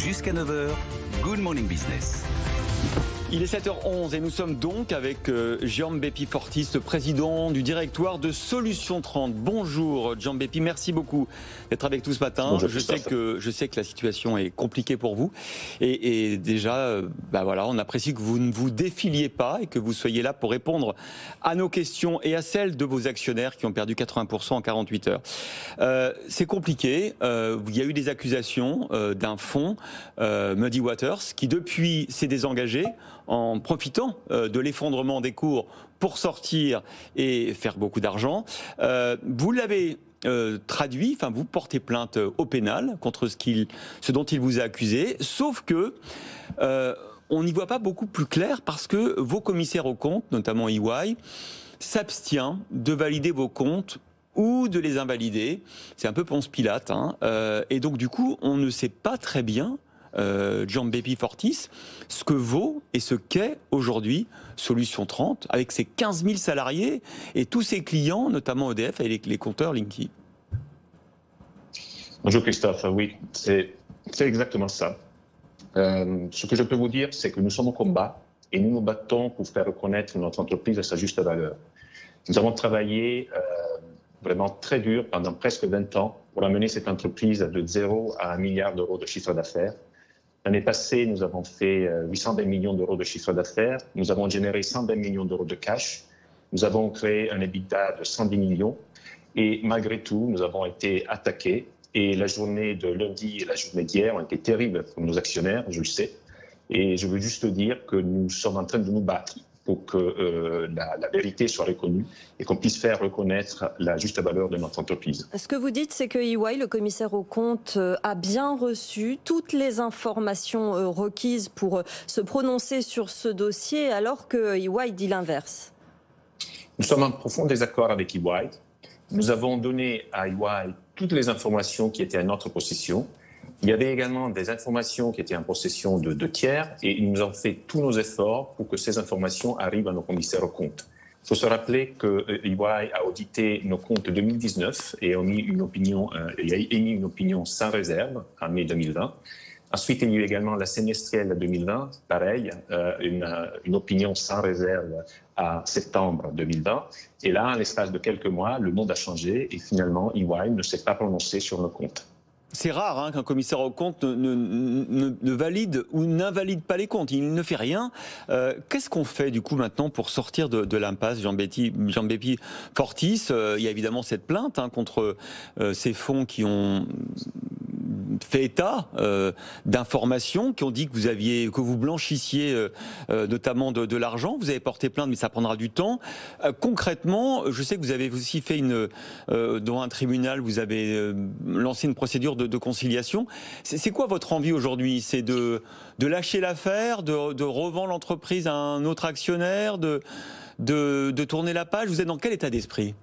Jusqu'à 9 h, Good Morning Business. Il est 7h11 et nous sommes donc avec Gianbeppi Fortis, le président du directoire de Solutions 30. Bonjour Gianbeppi, merci beaucoup d'être avec nous ce matin. Bonjour, je sais que la situation est compliquée pour vous et déjà, voilà, on apprécie que vous ne vous défiliez pas et que vous soyez là pour répondre à nos questions et à celles de vos actionnaires qui ont perdu 80% en 48 heures. C'est compliqué. Il y a eu des accusations d'un fonds, Muddy Waters, qui depuis s'est désengagé en profitant de l'effondrement des cours pour sortir et faire beaucoup d'argent. Vous l'avez traduit, enfin vous portez plainte au pénal contre ce dont il vous a accusé, sauf que on n'y voit pas beaucoup plus clair parce que vos commissaires aux comptes, notamment EY, s'abstient de valider vos comptes ou de les invalider. C'est un peu Ponce Pilate, hein. Et donc du coup, on ne sait pas très bien, Gianbeppi Fortis, ce que vaut et ce qu'est aujourd'hui Solutions 30 avec ses 15 000 salariés et tous ses clients, notamment EDF et les compteurs Linky. Bonjour Christophe, oui, c'est exactement ça. Ce que je peux vous dire, c'est que nous sommes au combat et nous nous battons pour faire reconnaître notre entreprise à sa juste valeur. Nous avons travaillé vraiment très dur pendant presque 20 ans pour amener cette entreprise de 0 à 1 milliard d'euros de chiffre d'affaires. L'année passée, nous avons fait 820 millions d'euros de chiffre d'affaires. Nous avons généré 120 millions d'euros de cash. Nous avons créé un EBITDA de 110 millions. Et malgré tout, nous avons été attaqués. Et la journée de lundi et la journée d'hier ont été terribles pour nos actionnaires, je le sais. Et je veux juste dire que nous sommes en train de nous battre pour que la vérité soit reconnue et qu'on puisse faire reconnaître la juste valeur de notre entreprise. Ce que vous dites, c'est que EY, le commissaire aux comptes, a bien reçu toutes les informations requises pour se prononcer sur ce dossier, alors que EY dit l'inverse. Nous sommes en profond désaccord avec EY. Nous avons donné à EY toutes les informations qui étaient à notre possession. Il y avait également des informations qui étaient en possession de tiers et nous avons fait tous nos efforts pour que ces informations arrivent à nos commissaires aux comptes. Il faut se rappeler que EY a audité nos comptes 2019 et a émis une opinion sans réserve en mai 2020. Ensuite, il y a eu également la semestrielle 2020, pareil, une opinion sans réserve à septembre 2020. Et là, en l'espace de quelques mois, le monde a changé et finalement, EY ne s'est pas prononcé sur nos comptes. C'est rare qu'un commissaire aux comptes ne valide ou n'invalide pas les comptes. Il ne fait rien. Qu'est-ce qu'on fait du coup maintenant pour sortir de l'impasse, Gianbeppi Fortis? Il y a évidemment cette plainte contre ces fonds qui ont fait état d'informations qui ont dit que vous blanchissiez notamment de l'argent. Vous avez porté plainte, mais ça prendra du temps. Concrètement, je sais que vous avez aussi fait devant un tribunal, vous avez lancé une procédure de conciliation. C'est quoi votre envie aujourd'hui? C'est de lâcher l'affaire, de revendre l'entreprise à un autre actionnaire, de tourner la page? Vous êtes dans quel état d'esprit?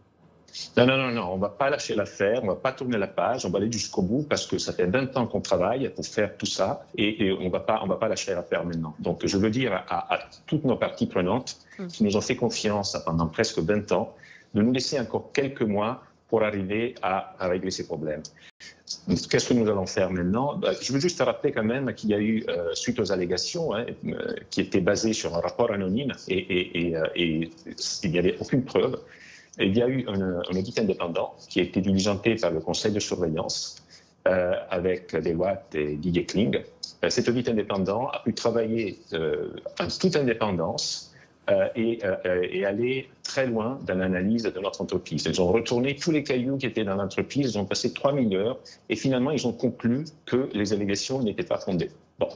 Non, on ne va pas lâcher l'affaire, on ne va pas tourner la page, on va aller jusqu'au bout parce que ça fait 20 ans qu'on travaille pour faire tout ça et on ne va pas lâcher l'affaire maintenant. Donc je veux dire à toutes nos parties prenantes qui nous ont fait confiance pendant presque 20 ans de nous laisser encore quelques mois pour arriver à régler ces problèmes. Qu'est-ce que nous allons faire maintenant? Je veux juste rappeler quand même qu'il y a eu, suite aux allégations, qui étaient basées sur un rapport anonyme et il n'y avait aucune preuve, il y a eu un audit indépendant qui a été diligenté par le conseil de surveillance avec Deloitte et Didier Kling. Cet audit indépendant a pu travailler en toute indépendance et aller très loin dans l'analyse de notre entreprise. Ils ont retourné tous les cailloux qui étaient dans l'entreprise, ils ont passé 3000 heures et finalement ils ont conclu que les allégations n'étaient pas fondées. Bon.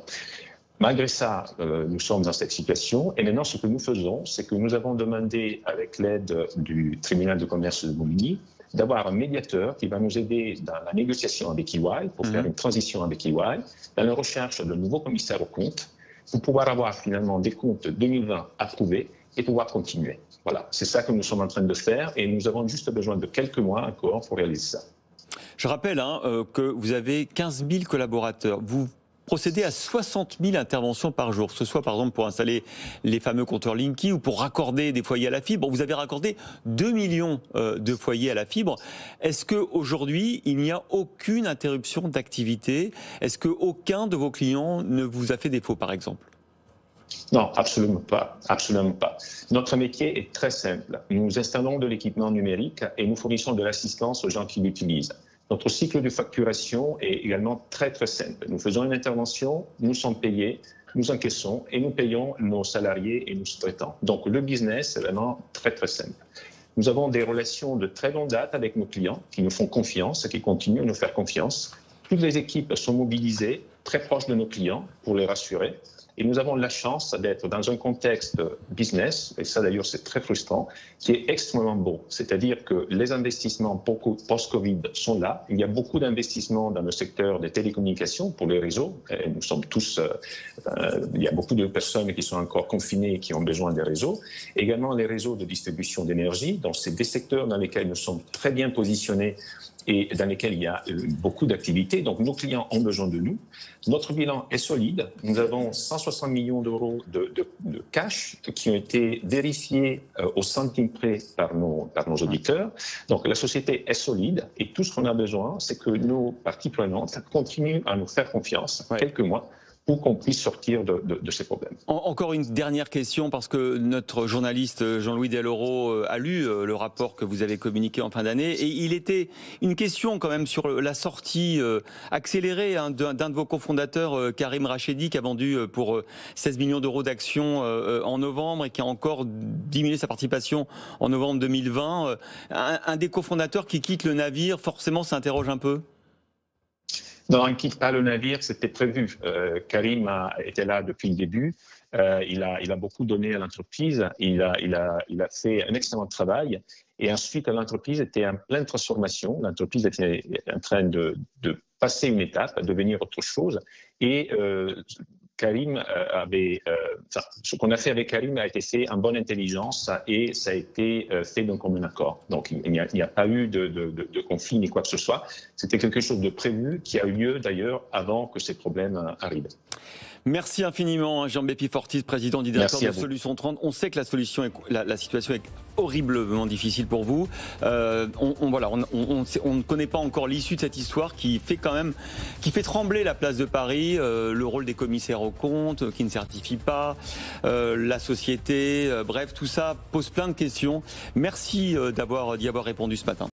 Malgré ça, nous sommes dans cette situation et maintenant ce que nous faisons, c'est que nous avons demandé avec l'aide du tribunal de commerce de Bobigny d'avoir un médiateur qui va nous aider dans la négociation avec EY pour faire une transition avec EY, dans la recherche de nouveaux commissaires aux comptes pour pouvoir avoir finalement des comptes 2020 approuvés et pouvoir continuer. Voilà, c'est ça que nous sommes en train de faire et nous avons juste besoin de quelques mois encore pour réaliser ça. Je rappelle que vous avez 15 000 collaborateurs. Vous procédez à 60 000 interventions par jour, que ce soit par exemple pour installer les fameux compteurs Linky ou pour raccorder des foyers à la fibre. Vous avez raccordé 2 millions de foyers à la fibre. Est-ce qu'aujourd'hui, il n'y a aucune interruption d'activité? Est-ce qu'aucun de vos clients ne vous a fait défaut, par exemple? Non, absolument pas. Absolument pas. Notre métier est très simple. Nous installons de l'équipement numérique et nous fournissons de l'assistance aux gens qui l'utilisent. Notre cycle de facturation est également très très simple. Nous faisons une intervention, nous sommes payés, nous encaissons et nous payons nos salariés et nos sous-traitants. Donc le business est vraiment très très simple. Nous avons des relations de très longue date avec nos clients qui nous font confiance et qui continuent à nous faire confiance. Toutes les équipes sont mobilisées, très proches de nos clients pour les rassurer. Et nous avons la chance d'être dans un contexte business, et ça d'ailleurs c'est très frustrant, qui est extrêmement beau. C'est-à-dire que les investissements post-Covid sont là. Il y a beaucoup d'investissements dans le secteur des télécommunications pour les réseaux. Et nous sommes tous, il y a beaucoup de personnes qui sont encore confinées et qui ont besoin des réseaux. Également les réseaux de distribution d'énergie. Donc c'est des secteurs dans lesquels nous sommes très bien positionnés et dans lesquels il y a beaucoup d'activités. Donc nos clients ont besoin de nous. Notre bilan est solide. Nous avons 160 millions d'euros de cash qui ont été vérifiés au centime près par nos auditeurs. Donc la société est solide et tout ce qu'on a besoin, c'est que nos parties prenantes continuent à nous faire confiance quelques mois pour qu'on puisse sortir de ces problèmes. Encore une dernière question, parce que notre journaliste Jean-Louis Deloro a lu le rapport que vous avez communiqué en fin d'année, et il était une question quand même sur la sortie accélérée d'un de vos cofondateurs, Karim Rachedi, qui a vendu pour 16 millions d'euros d'actions en novembre et qui a encore diminué sa participation en novembre 2020. Un des cofondateurs qui quitte le navire, forcément s'interroge un peu. Non, il ne quitte pas le navire, c'était prévu. Karim était là depuis le début. Il a beaucoup donné à l'entreprise. Il a fait un excellent travail. Et ensuite, l'entreprise était en pleine transformation. L'entreprise était en train de passer une étape, de devenir autre chose. Et Karim ce qu'on a fait avec Karim a été fait en bonne intelligence et ça a été fait d'un commun accord. Donc il n'y a pas eu de conflit ni quoi que ce soit. C'était quelque chose de prévu qui a eu lieu d'ailleurs avant que ces problèmes arrivent. Merci infiniment, Jean Bepi Fortis, président du directeur de Solutions 30. On sait que la situation est horriblement difficile pour vous. On ne connaît pas encore l'issue de cette histoire qui fait trembler la place de Paris, le rôle des commissaires aux comptes qui ne certifient pas, la société, bref, tout ça pose plein de questions. Merci d'y avoir répondu ce matin.